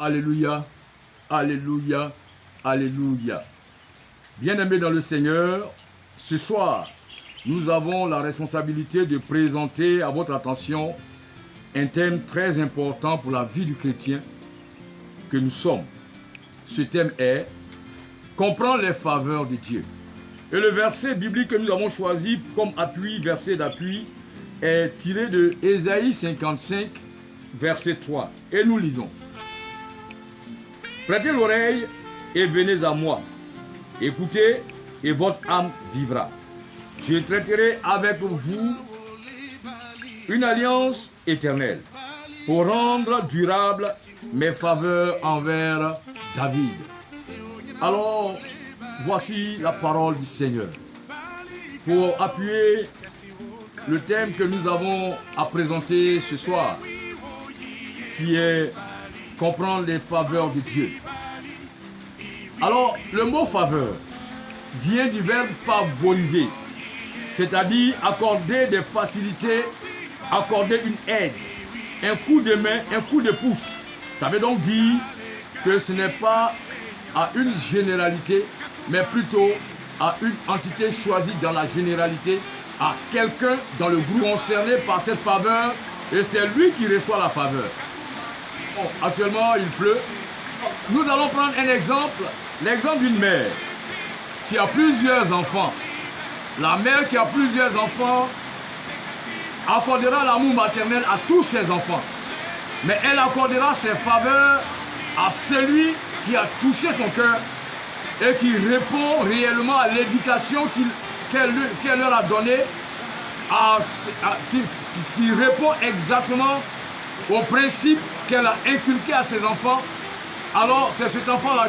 Alléluia, alléluia, alléluia. Bien-aimés dans le Seigneur, ce soir, nous avons la responsabilité de présenter à votre attention un thème très important pour la vie du chrétien que nous sommes. Ce thème est « Comprendre les faveurs de Dieu ». Et le verset biblique que nous avons choisi comme appui, verset d'appui, est tiré de Ésaïe 55, verset 3. Et nous lisons. « Prêtez l'oreille et venez à moi. Écoutez et votre âme vivra. Je traiterai avec vous une alliance éternelle pour rendre durable mes faveurs envers David. » Alors, voici la parole du Seigneur. Pour appuyer le thème que nous avons à présenter ce soir, qui est comprendre les faveurs de Dieu. Alors, le mot faveur vient du verbe favoriser, c'est-à-dire accorder des facilités, accorder une aide, un coup de main, un coup de pouce. Ça veut donc dire que ce n'est pas à une généralité, mais plutôt à une entité choisie dans la généralité, à quelqu'un dans le groupe concerné par cette faveur, et c'est lui qui reçoit la faveur. Bon, actuellement, il pleut. Nous allons prendre un exemple, l'exemple d'une mère qui a plusieurs enfants. La mère qui a plusieurs enfants accordera l'amour maternel à tous ses enfants. Mais elle accordera ses faveurs à celui qui a touché son cœur et qui répond réellement à l'éducation qu'elle leur a donnée, qui répond exactement au principe qu'elle a inculqué à ses enfants. Alors c'est à cet enfant-là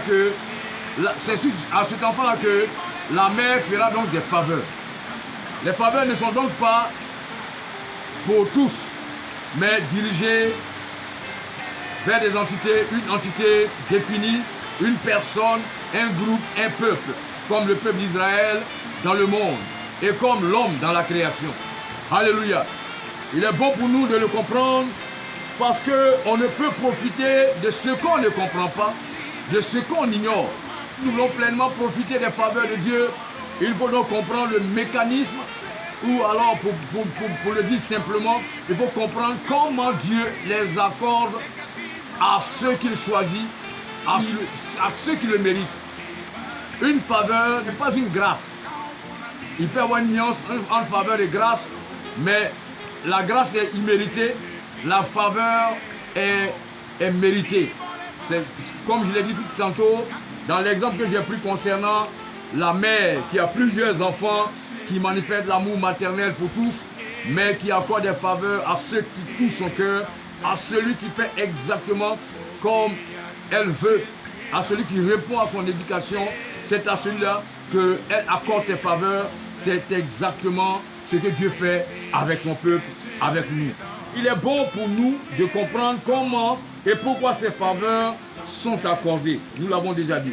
que la mère fera donc des faveurs. Les faveurs ne sont donc pas pour tous, mais dirigées vers des entités, une entité définie, une personne, un groupe, un peuple, comme le peuple d'Israël dans le monde et comme l'homme dans la création. Alléluia. Il est bon pour nous de le comprendre parce qu'on ne peut profiter de ce qu'on ne comprend pas, de ce qu'on ignore. Nous voulons pleinement profiter des faveurs de Dieu. Il faut donc comprendre le mécanisme, ou alors, pour le dire simplement, il faut comprendre comment Dieu les accorde à ceux qu'il choisit, à ceux qui le méritent. Une faveur n'est pas une grâce. Il peut y avoir une nuance entre faveur et grâce, mais la grâce est imméritée, la faveur est méritée. C'est comme je l'ai dit tout tantôt, dans l'exemple que j'ai pris concernant la mère qui a plusieurs enfants, qui manifeste l'amour maternel pour tous, mais qui accorde des faveurs à ceux qui touchent son cœur, à celui qui fait exactement comme elle veut, à celui qui répond à son éducation. C'est à celui-là qu'elle accorde ses faveurs. C'est exactement ce que Dieu fait avec son peuple, avec nous. Il est bon pour nous de comprendre comment et pourquoi ces faveurs sont accordées. Nous l'avons déjà dit.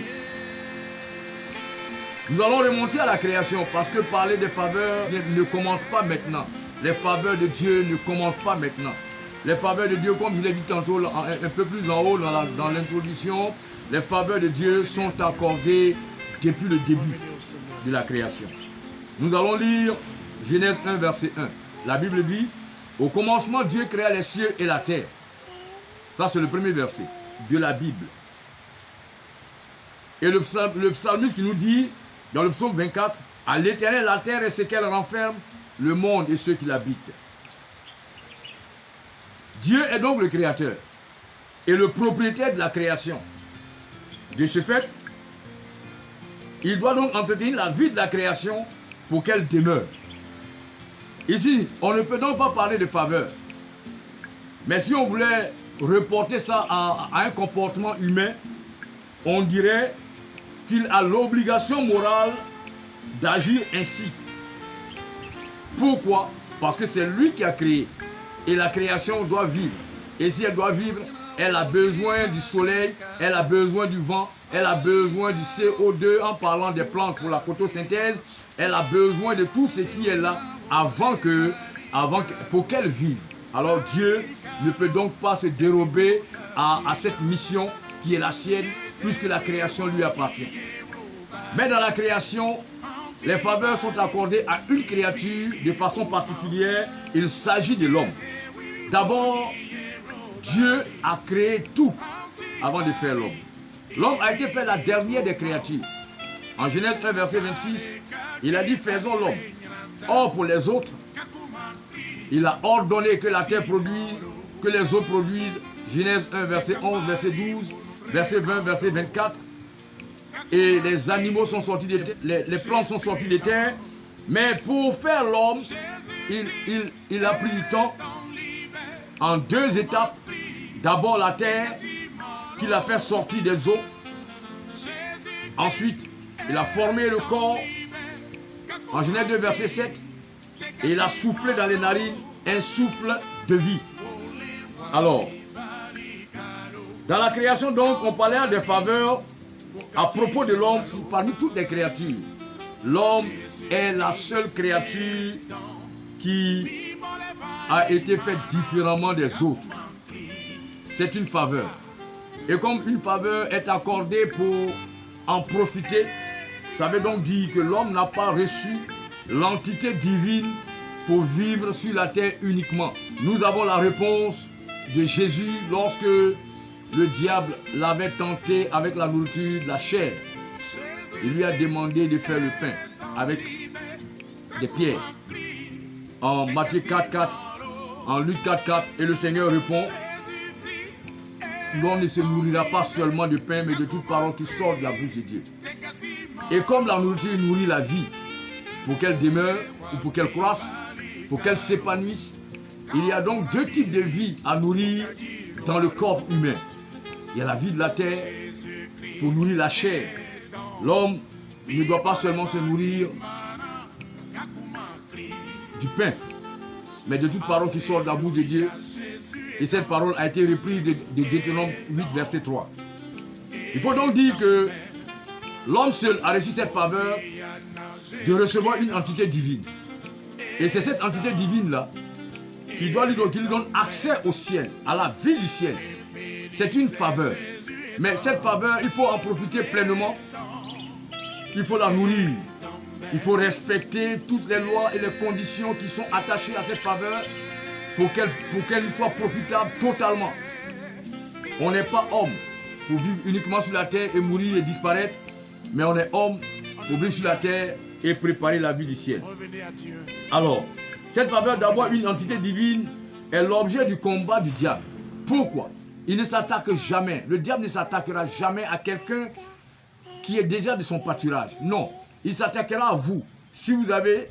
Nous allons remonter à la création parce que parler des faveurs ne commence pas maintenant. Les faveurs de Dieu ne commencent pas maintenant. Les faveurs de Dieu, comme je l'ai dit tantôt, un peu plus en haut dans l'introduction, les faveurs de Dieu sont accordées depuis le début de la création. Nous allons lire Genèse 1, verset 1. La Bible dit, « Au commencement, Dieu créa les cieux et la terre. » Ça, c'est le premier verset de la Bible. Et le psalmiste qui nous dit, dans le psaume 24, « À l'Éternel, la terre et ce qu'elle renferme, le monde et ceux qui l'habitent. » Dieu est donc le créateur et le propriétaire de la création. De ce fait, il doit donc entretenir la vie de la création pour qu'elle demeure. Ici, on ne peut donc pas parler de faveur. Mais si on voulait reporter ça à un comportement humain, on dirait qu'il a l'obligation morale d'agir ainsi. Pourquoi? Parce que c'est lui qui a créé. Et la création doit vivre. Et si elle doit vivre, elle a besoin du soleil, elle a besoin du vent, elle a besoin du CO2 en parlant des plantes pour la photosynthèse. Elle a besoin de tout ce qui est là pour qu'elle vive. Alors Dieu ne peut donc pas se dérober à cette mission qui est la sienne, puisque la création lui appartient. Mais dans la création, les faveurs sont accordées à une créature de façon particulière. Il s'agit de l'homme. D'abord, Dieu a créé tout avant de faire l'homme. L'homme a été fait la dernière des créatures. En Genèse 1, verset 26, il a dit « Faisons l'homme ». Or, pour les autres, il a ordonné que la terre produise, que les eaux produisent. Genèse 1, verset 11, verset 12, verset 20, verset 24. Et les animaux sont sortis des terres, les plantes sont sorties des terres. Mais pour faire l'homme, il a pris du temps en deux étapes. D'abord la terre, qu'il a fait sortir des eaux. Ensuite, il a formé le corps. En Genèse 2, verset 7. Et il a soufflé dans les narines un souffle de vie. Alors, dans la création, donc, on parlait des faveurs à propos de l'homme parmi toutes les créatures. L'homme est la seule créature qui a été faite différemment des autres. C'est une faveur. Et comme une faveur est accordée pour en profiter, ça veut donc dire que l'homme n'a pas reçu l'entité divine pour vivre sur la terre uniquement. Nous avons la réponse de Jésus lorsque le diable l'avait tenté avec la nourriture de la chair. Il lui a demandé de faire le pain avec des pierres. En Matthieu 4,4, en Luc 4,4, et le Seigneur répond: l'homme ne se nourrira pas seulement de pain, mais de toute parole qui sort de la bouche de Dieu. Et comme la nourriture nourrit la vie, pour qu'elle demeure ou pour qu'elle croisse, pour qu'elle s'épanouisse, il y a donc deux types de vie à nourrir dans le corps humain. Il y a la vie de la terre pour nourrir la chair. L'homme ne doit pas seulement se nourrir du pain, mais de toute parole qui sort de la bouche de Dieu. Et cette parole a été reprise de Deutéronome 8, verset 3. Il faut donc dire que l'homme seul a reçu cette faveur de recevoir une entité divine. Et c'est cette entité divine-là qui lui donne accès au ciel, à la vie du ciel. C'est une faveur. Mais cette faveur, il faut en profiter pleinement. Il faut la nourrir. Il faut respecter toutes les lois et les conditions qui sont attachées à cette faveur pour qu'elle soit profitable totalement. On n'est pas homme pour vivre uniquement sur la terre et mourir et disparaître, mais on est homme pour vivre sur la terre et préparer la vie du ciel. Alors, cette faveur d'avoir une entité divine est l'objet du combat du diable. Pourquoi? Il ne s'attaque jamais. Le diable ne s'attaquera jamais à quelqu'un qui est déjà de son pâturage. Non, il s'attaquera à vous. Si vous êtes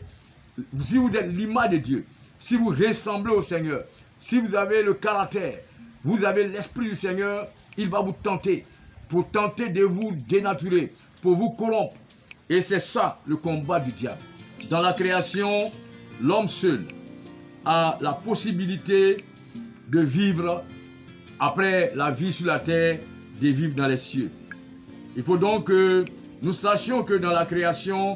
l'image de Dieu, si vous ressemblez au Seigneur, si vous avez le caractère, vous avez l'esprit du Seigneur, il va vous tenter, pour tenter de vous dénaturer, pour vous corrompre. Et c'est ça le combat du diable. Dans la création, l'homme seul a la possibilité de vivre après la vie sur la terre, de vivre dans les cieux. Il faut donc que nous sachions que dans la création,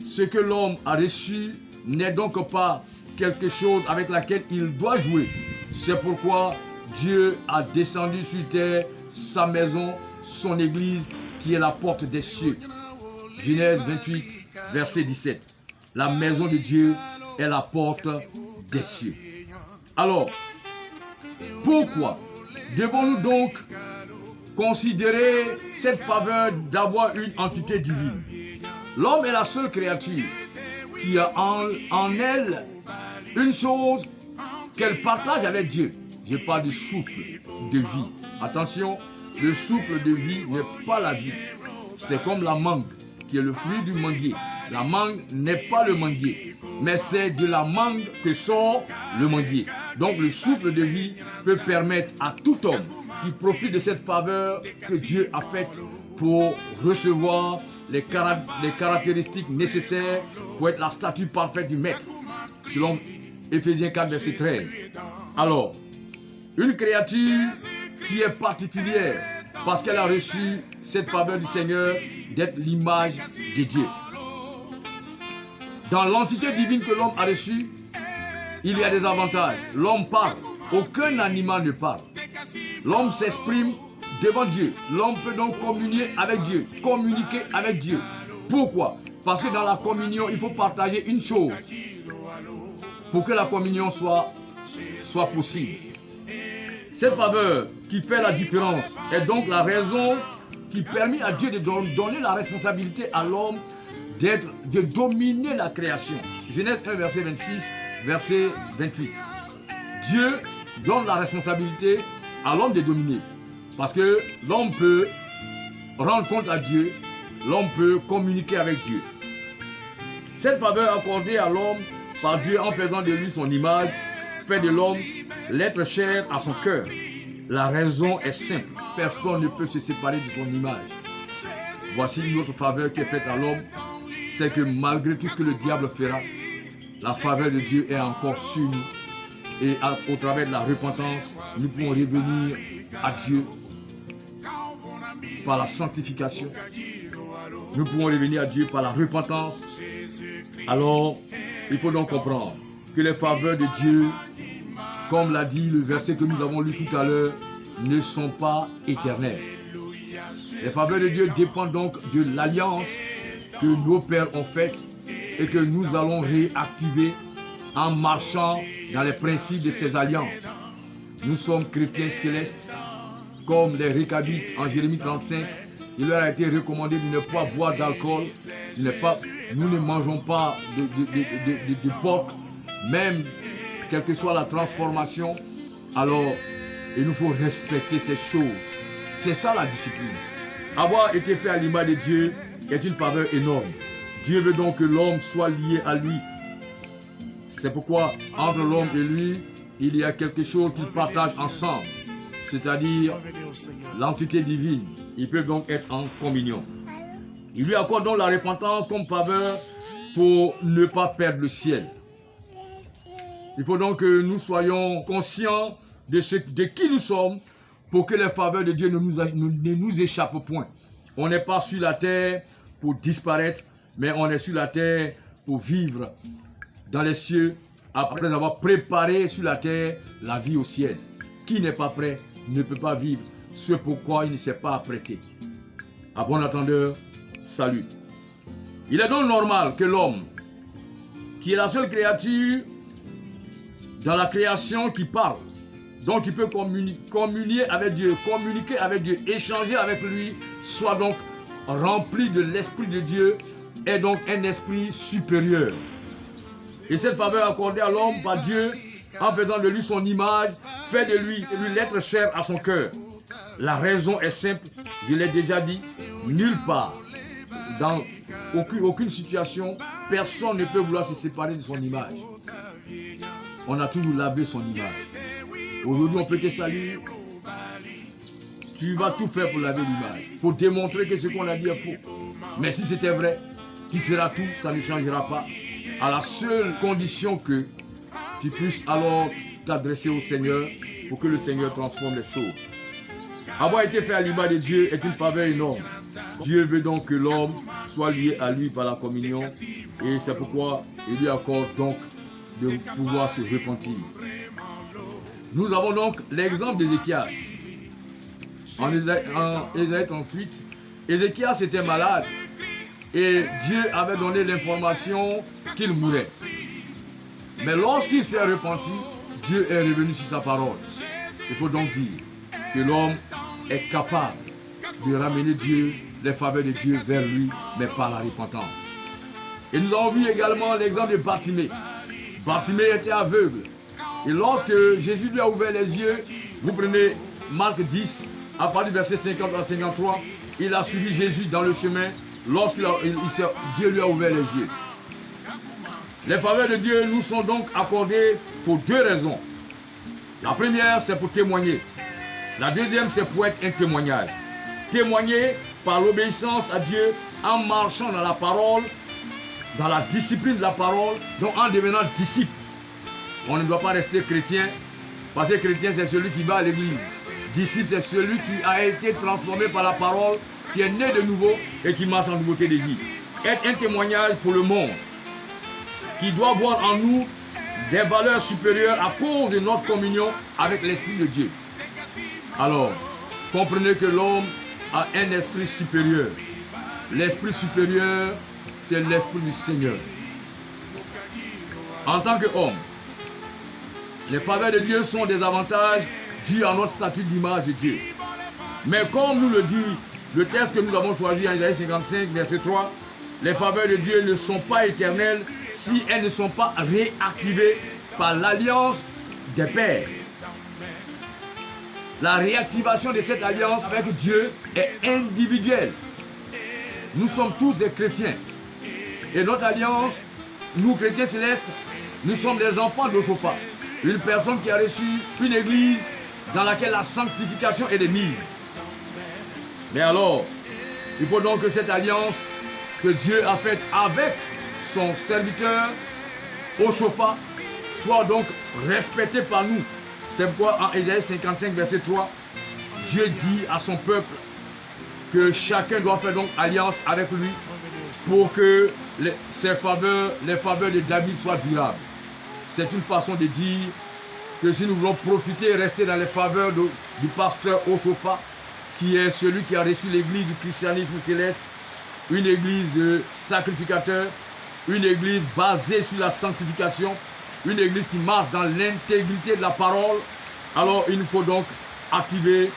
ce que l'homme a reçu n'est donc pas quelque chose avec laquelle il doit jouer. C'est pourquoi Dieu a descendu sur terre sa maison, son église, qui est la porte des cieux. Genèse 28, verset 17. La maison de Dieu est la porte des cieux. Alors, pourquoi devons-nous donc considérer cette faveur d'avoir une entité divine? L'homme est la seule créature qui a en elle une chose qu'elle partage avec Dieu. Je parle du souffle de vie. Attention, le souffle de vie n'est pas la vie. C'est comme la mangue, qui est le fruit du manguier. La mangue n'est pas le manguier, mais c'est de la mangue que sort le manguier. Donc le souffle de vie peut permettre à tout homme qui profite de cette faveur que Dieu a faite pour recevoir les caractéristiques nécessaires pour être la statue parfaite du maître, selon Éphésiens 4, verset 13. Alors, une créature qui est particulière parce qu'elle a reçu cette faveur du Seigneur d'être l'image de Dieu. Dans l'entité divine que l'homme a reçue, il y a des avantages. L'homme parle. Aucun animal ne parle. L'homme s'exprime devant Dieu. L'homme peut donc communier avec Dieu, communiquer avec Dieu. Pourquoi? Parce que dans la communion, il faut partager une chose pour que la communion soit possible. Cette faveur qui fait la différence est donc la raison qui permet à Dieu de donner la responsabilité à l'homme de dominer la création. Genèse 1, verset 26, verset 28. Dieu donne la responsabilité à l'homme de dominer. Parce que l'homme peut rendre compte à Dieu, l'homme peut communiquer avec Dieu. Cette faveur accordée à l'homme par Dieu en faisant de lui son image, fait de l'homme l'être cher à son cœur. La raison est simple, personne ne peut se séparer de son image. Voici une autre faveur qui est faite à l'homme, c'est que malgré tout ce que le diable fera, la faveur de Dieu est encore sur nous. Et au travers de la repentance, nous pouvons revenir à Dieu par la sanctification. Nous pouvons revenir à Dieu par la repentance. Alors, il faut donc comprendre que les faveurs de Dieu, comme l'a dit le verset que nous avons lu tout à l'heure, ne sont pas éternelles. Les faveurs de Dieu dépendent donc de l'alliance que nos pères ont faite et que nous allons réactiver en marchant dans les principes de ces alliances. Nous sommes chrétiens célestes, comme les Récabites en Jérémie 35. Il leur a été recommandé de ne pas boire d'alcool, nous ne mangeons pas de porc, même quelle que soit la transformation. Alors, il nous faut respecter ces choses. C'est ça la discipline. Avoir été fait à l'image de Dieu est une faveur énorme. Dieu veut donc que l'homme soit lié à lui. C'est pourquoi entre l'homme et lui, il y a quelque chose qu'ils partagent ensemble, c'est-à-dire l'entité divine. Ils peuvent donc être en communion. Il lui accorde donc la repentance comme faveur pour ne pas perdre le ciel. Il faut donc que nous soyons conscients de qui nous sommes pour que les faveurs de Dieu ne nous échappent point. On n'est pas sur la terre pour disparaître, mais on est sur la terre pour vivre dans les cieux après avoir préparé sur la terre la vie au ciel. Qui n'est pas prêt ne peut pas vivre ce pourquoi il ne s'est pas apprêté. À bon entendeur, salut. Il est donc normal que l'homme, qui est la seule créature dans la création qui parle, donc il peut communier avec Dieu, communiquer avec Dieu, échanger avec lui, soit donc rempli de l'Esprit de Dieu, est donc un esprit supérieur. Et cette faveur accordée à l'homme par Dieu, en faisant de lui son image, fait de lui l'être cher à son cœur. La raison est simple, je l'ai déjà dit, nulle part, dans aucune situation, personne ne peut vouloir se séparer de son image. On a toujours lavé son image. Aujourd'hui, on peut te saluer. Tu vas tout faire pour laver l'image, pour démontrer que ce qu'on a dit est faux. Mais si c'était vrai, tu feras tout, ça ne changera pas. À la seule condition que tu puisses alors t'adresser au Seigneur pour que le Seigneur transforme les choses. Avoir été fait à l'image de Dieu est une faveur énorme. Dieu veut donc que l'homme soit lié à lui par la communion et c'est pourquoi il lui accorde donc de pouvoir se repentir. Nous avons donc l'exemple d'Ézéchias. En Ésaïe 38, Ézéchias était malade et Dieu avait donné l'information qu'il mourrait. Mais lorsqu'il s'est repenti, Dieu est revenu sur sa parole. Il faut donc dire que l'homme est capable de ramener Dieu, les faveurs de Dieu vers lui, mais par la repentance. Et nous avons vu également l'exemple de Bartimée. Bartimée était aveugle. Et lorsque Jésus lui a ouvert les yeux, vous prenez Marc 10, à partir du verset 50 à 53, il a suivi Jésus dans le chemin lorsque Dieu lui a ouvert les yeux. Les faveurs de Dieu nous sont donc accordées pour deux raisons. La première, c'est pour témoigner. La deuxième, c'est pour être un témoignage. Témoigner par l'obéissance à Dieu en marchant dans la parole, dans la discipline de la parole, donc en devenant disciple. On ne doit pas rester chrétien, parce que chrétien, c'est celui qui va à l'église. Disciple, c'est celui qui a été transformé par la parole, qui est né de nouveau et qui marche en nouveauté de vie. Être un témoignage pour le monde, qui doit voir en nous des valeurs supérieures à cause de notre communion avec l'Esprit de Dieu. Alors, comprenez que l'homme a un esprit supérieur. L'esprit supérieur, c'est l'esprit du Seigneur. En tant qu'homme, les faveurs de Dieu sont des avantages dus à notre statut d'image de Dieu. Mais comme nous le dit le texte que nous avons choisi en Isaïe 55, verset 3, les faveurs de Dieu ne sont pas éternelles si elles ne sont pas réactivées par l'alliance des pères. La réactivation de cette alliance avec Dieu est individuelle. Nous sommes tous des chrétiens. Et notre alliance, nous chrétiens célestes, nous sommes des enfants d'Osophat. Une personne qui a reçu une église dans laquelle la sanctification est de mise. Mais alors, il faut donc que cette alliance que Dieu a faite avec son serviteur Osophat soit donc respectée par nous. C'est pourquoi en Isaïe 55, verset 3, Dieu dit à son peuple que chacun doit faire donc alliance avec lui pour que les faveurs de David soient durables. C'est une façon de dire que si nous voulons profiter et rester dans les faveurs du pasteur Osophat, qui est celui qui a reçu l'église du christianisme céleste, une église de sacrificateurs, une église basée sur la sanctification, une église qui marche dans l'intégrité de la parole, alors il nous faut donc activer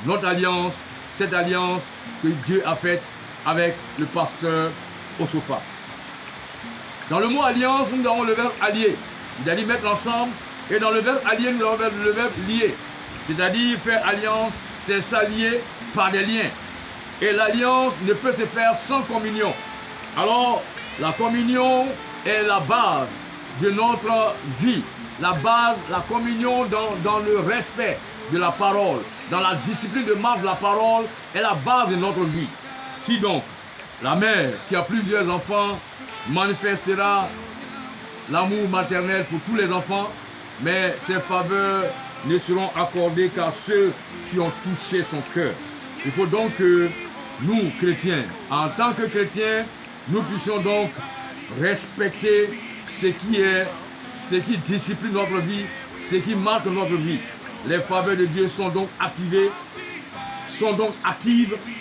notre alliance, cette alliance que Dieu a faite avec le pasteur Osophat. Dans le mot alliance, nous avons le verbe allier. Il a dit mettre ensemble. Et dans le verbe allier, nous avons le verbe lier. C'est-à-dire faire alliance, c'est s'allier par des liens. Et l'alliance ne peut se faire sans communion. Alors, la communion est la base de notre vie. La base, la communion dans le respect de la parole, dans la discipline de marche de la parole est la base de notre vie. Si donc, la mère qui a plusieurs enfants manifestera l'amour maternel pour tous les enfants, mais ces faveurs ne seront accordées qu'à ceux qui ont touché son cœur. Il faut donc que nous, chrétiens, en tant que chrétiens, nous puissions donc respecter ce qui discipline notre vie, ce qui marque notre vie. Les faveurs de Dieu sont donc actives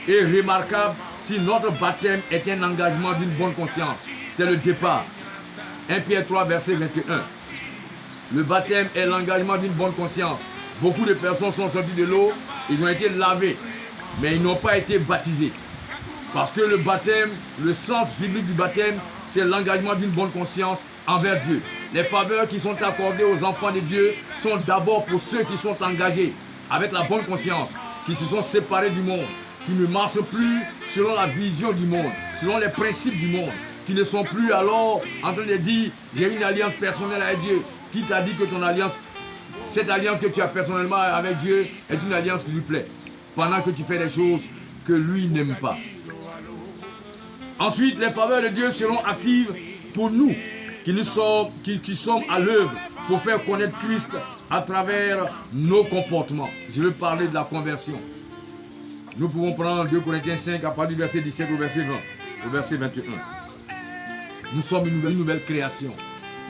et remarquables si notre baptême est un engagement d'une bonne conscience. C'est le départ. 1 Pierre 3, verset 21. Le baptême est l'engagement d'une bonne conscience. Beaucoup de personnes sont sorties de l'eau, ils ont été lavés, mais ils n'ont pas été baptisés. Parce que le baptême, le sens biblique du baptême, c'est l'engagement d'une bonne conscience envers Dieu. Les faveurs qui sont accordées aux enfants de Dieu sont d'abord pour ceux qui sont engagés avec la bonne conscience, qui se sont séparés du monde, qui ne marchent plus selon la vision du monde, selon les principes du monde, qui ne sont plus alors en train de dire j'ai une alliance personnelle avec Dieu. Qui t'a dit que ton alliance, cette alliance que tu as personnellement avec Dieu est une alliance qui lui plaît, pendant que tu fais des choses que lui n'aime pas. Ensuite, les faveurs de Dieu seront actives pour nous qui sommes à l'œuvre pour faire connaître Christ à travers nos comportements. Je veux parler de la conversion. Nous pouvons prendre 2 Corinthiens 5 à partir du verset 17 au verset 20, au verset 21. Nous sommes une nouvelle création.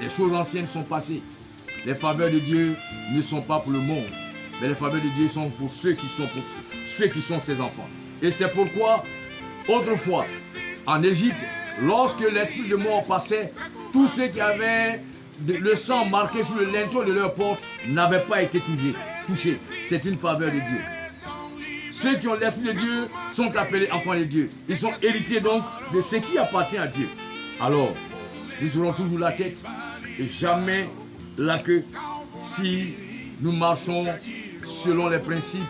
Les choses anciennes sont passées. Les faveurs de Dieu ne sont pas pour le monde, mais les faveurs de Dieu sont pour ceux qui sont ses enfants. Et c'est pourquoi, autrefois, en Égypte, lorsque l'esprit de mort passait, tous ceux qui avaient le sang marqué sur le linteau de leur porte n'avaient pas été touchés. C'est une faveur de Dieu. Ceux qui ont l'esprit de Dieu sont appelés enfants de Dieu. Ils sont héritiers donc de ce qui appartient à Dieu. Alors, nous serons toujours la tête et jamais la queue si nous marchons selon les principes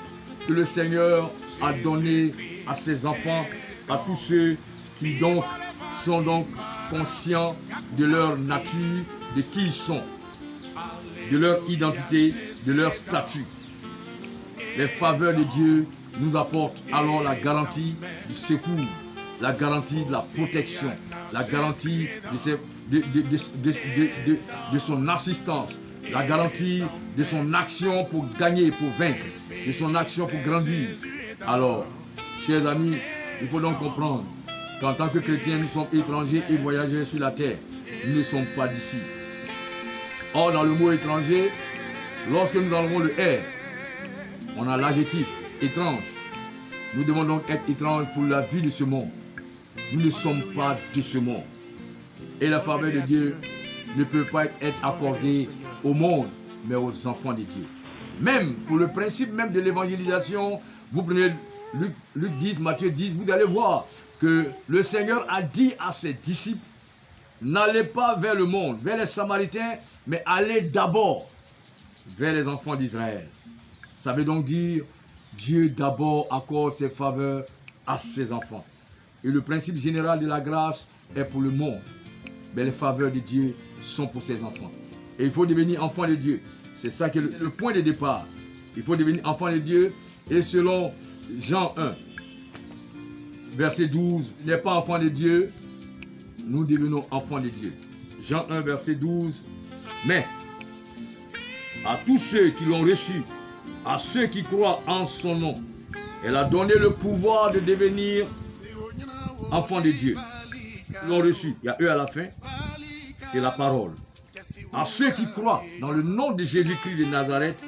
que le Seigneur a donnés à ses enfants, à tous ceux qui donc sont donc conscients de leur nature, de qui ils sont, de leur identité, de leur statut. Les faveurs de Dieu nous apportent alors la garantie du secours, la garantie de la protection, la garantie de son assistance, la garantie de son action pour gagner, pour vaincre, de son action pour grandir. Alors, chers amis, il faut donc comprendre qu'en tant que chrétiens, nous sommes étrangers et voyageurs sur la terre. Nous ne sommes pas d'ici. Or, dans le mot étranger, lorsque nous enlevons le R, on a l'adjectif. étrange. Nous devons donc être étranges pour la vie de ce monde. Nous ne sommes pas de ce monde. Et la faveur de Dieu ne peut pas être accordée au monde, mais aux enfants de Dieu. Même pour le principe même de l'évangélisation, vous prenez Luc 10, Matthieu 10, vous allez voir que le Seigneur a dit à ses disciples, n'allez pas vers le monde, vers les Samaritains, mais allez d'abord vers les enfants d'Israël. Ça veut donc dire, Dieu d'abord accorde ses faveurs à ses enfants. Et le principe général de la grâce est pour le monde. Mais les faveurs de Dieu sont pour ses enfants. Et il faut devenir enfant de Dieu. C'est ça qui est le point de départ. Il faut devenir enfant de Dieu. Et selon Jean 1, verset 12, n'est pas enfant de Dieu, nous devenons enfants de Dieu. Jean 1, verset 12, mais à tous ceux qui l'ont reçu, à ceux qui croient en son nom, elle a donné le pouvoir de devenir enfants de Dieu. Ils l'ont reçu, il y a eux à la fin, c'est la parole. À ceux qui croient dans le nom de Jésus-Christ de Nazareth,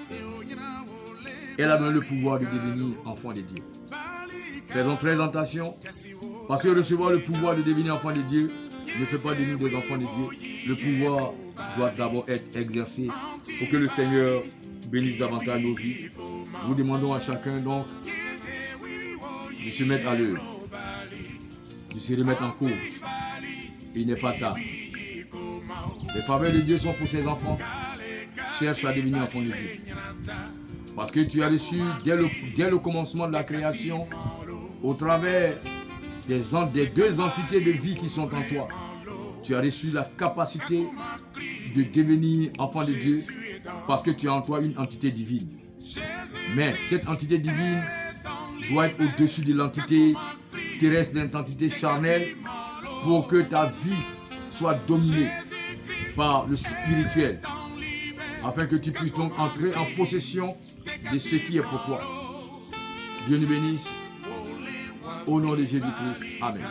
elle a donné le pouvoir de devenir enfants de Dieu. Faisons très attention, parce que recevoir le pouvoir de devenir enfant de Dieu ne fait pas de nous des enfants de Dieu. Le pouvoir doit d'abord être exercé pour que le Seigneur bénisse davantage nos vies. Nous demandons à chacun donc de se mettre à l'œuvre, de se remettre en cause. Il n'est pas tard. Les faveurs de Dieu sont pour ses enfants. Cherche à devenir enfant de Dieu. Parce que tu as reçu dès le commencement de la création, au travers des deux entités de vie qui sont en toi, tu as reçu la capacité de devenir enfant de Dieu parce que tu as en toi une entité divine. Mais cette entité divine doit être au-dessus de l'entité terrestre, de l'entité charnelle, pour que ta vie soit dominée par le spirituel, afin que tu puisses donc entrer en possession de ce qui est pour toi. Dieu nous bénisse. Au nom de Jésus-Christ. Amen.